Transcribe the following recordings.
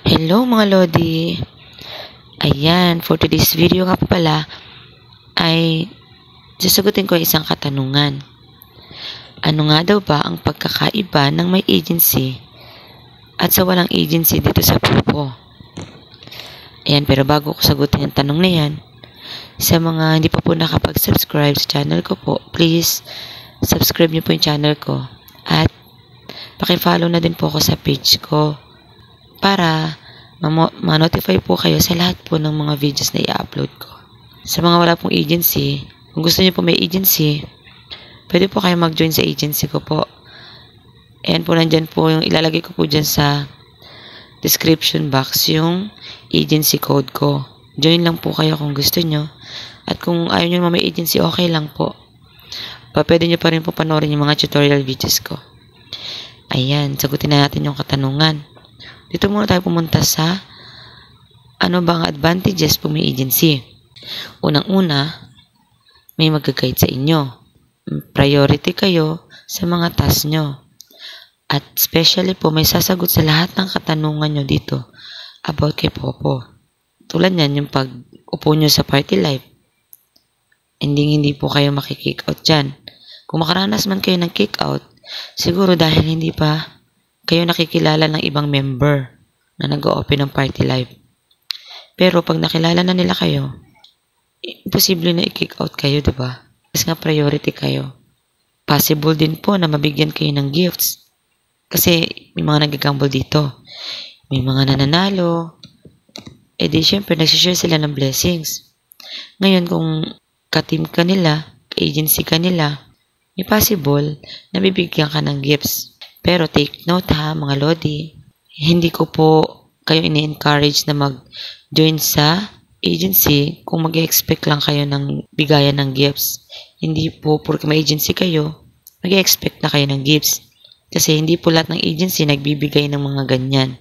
Hello mga Lodi! Ayan, for today's video nga pala ay sasagutin ko isang katanungan. Ano nga daw ba ang pagkakaiba ng may agency at sa walang agency dito sa Popo? Ayan, pero bago ko sagutin ang tanong na yan, sa mga hindi pa po nakapag-subscribe sa channel ko po, please subscribe niyo po yung channel ko at paki-follow na din po ako sa page ko para ma-notify po kayo sa lahat po ng mga videos na i-upload ko. Sa mga wala pong agency, kung gusto niyo po may agency, pwede po kayo mag-join sa agency ko po. Ayan po, nandyan po yung ilalagay ko po dyan sa description box yung agency code ko. Join lang po kayo kung gusto nyo. At kung ayaw nyo may agency, okay lang po. Pwede nyo pa rin po panoorin yung mga tutorial videos ko. Ayan, sagutin na natin yung katanungan. Dito muna tayo pumunta sa ano ba ang advantages kung may agency. Unang-una, may mag-guide sa inyo. Priority kayo sa mga task nyo. At especially po, may sasagot sa lahat ng katanungan nyo dito about kay Popo. Tulad yan, yung pag-upo nyo sa party life. Hindi po kayo makikick out dyan. Kung makaranas man kayo ng kick out, siguro dahil hindi pa kayo nakikilala ng ibang member na nag-o-open ng party live. Pero pag nakilala na nila kayo, imposible na i-kick out kayo, diba? Kasi nga priority kayo. Possible din po na mabigyan kayo ng gifts. Kasi may mga nag-gamble dito. May mga nananalo. E di syempre, nagsishare sila ng blessings. Ngayon, kung ka-team ka nila, ka-agency ka nila, may possible na bibigyan ka ng gifts. Pero take note ha, mga Lodi, hindi ko po kayo ini-encourage na mag-join sa agency kung mag-expect lang kayo ng bigayan ng gifts. Hindi po, porque may agency kayo, mag-expect na kayo ng gifts. Kasi hindi po lahat ng agency nagbibigay ng mga ganyan.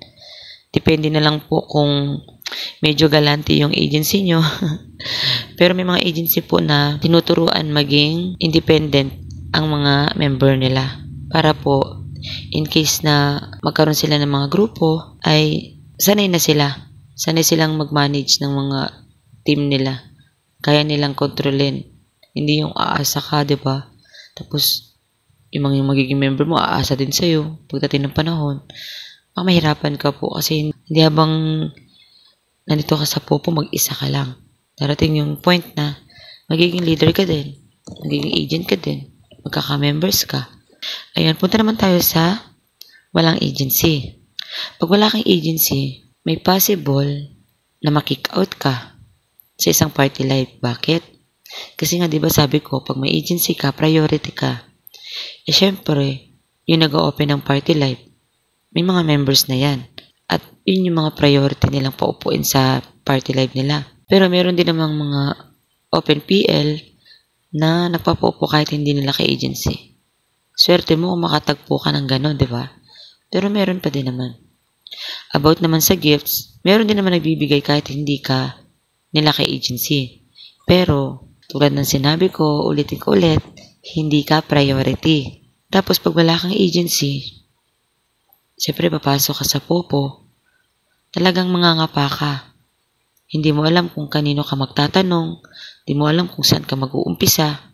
Depende na lang po kung medyo galante yung agency nyo. Pero may mga agency po na tinuturuan maging independent ang mga member nila. Para po, in case na magkaroon sila ng mga grupo, ay sanay na sila. Sanay silang mag-manage ng mga team nila. Kaya nilang kontrolin. Hindi yung aasa ka, diba? Tapos, yung mga magiging member mo, aasa din sa'yo pagdating ng panahon. Mahirapan ka po kasi hindi habang nandito ka sa Popo, mag-isa ka lang. Darating yung point na magiging leader ka din. Magiging agent ka din. Magkaka-members ka. Ayan, punta naman tayo sa walang agency. Pag wala kang agency, may possible na makick out ka sa isang party life. Bakit? Kasi nga, di ba sabi ko, pag may agency ka, priority ka. Eh, syempre, yung nag-open ng party life, may mga members na yan. At yun yung mga priority nilang paupuin sa party life nila. Pero meron din namang mga open PL na nagpapaupo kahit hindi nila ka-agency. Swerte mo kung makatagpo ka ng gano'n, di ba? Pero meron pa din naman. About naman sa gifts, meron din naman nagbibigay kahit hindi ka nila ka-agency. Pero, tulad ng sinabi ko, ulitin ko ulit, hindi ka priority. Tapos, pag wala kang agency, siyempre papasok ka sa Popo, talagang mangangapa ka. Hindi mo alam kung kanino ka magtatanong, hindi mo alam kung saan ka mag-uumpisa,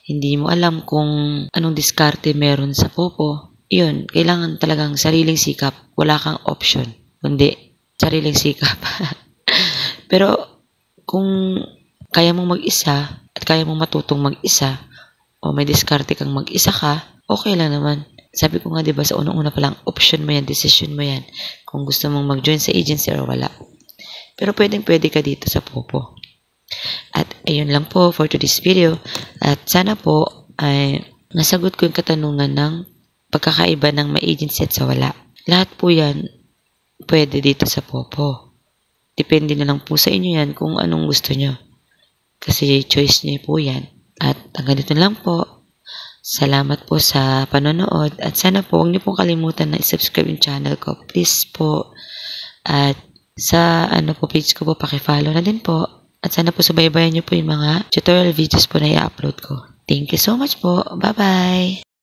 hindi mo alam kung anong diskarte meron sa Popo. Yun, kailangan talagang sariling sikap. Wala kang option. Kundi, sariling sikap. Pero, kung kaya mong mag-isa at kaya mong matutong mag-isa o may diskarte kang mag-isa ka, okay lang naman. Sabi ko nga, diba, sa unang-una pa lang, option mo yan, decision mo yan. Kung gusto mong mag-join sa agency or wala. Pero pwedeng-pwede ka dito sa Popo. At ayun lang po for today's video. At sana po ay nasagot ko yung katanungan ng pagkakaiba ng may agency at sa wala. Lahat po yan pwede dito sa Popo. Depende na lang po sa inyo yan kung anong gusto nyo. Kasi choice nyo po yan. At hanggang dito lang po. Salamat po sa panonood. At sana po huwag nyo pong kalimutan na i-subscribe yung channel ko. Please po. At sa page ko po, paki-follow na din po. At sana po subaybayan nyo po yung mga tutorial videos po na i-upload ko. Thank you so much po. Bye-bye!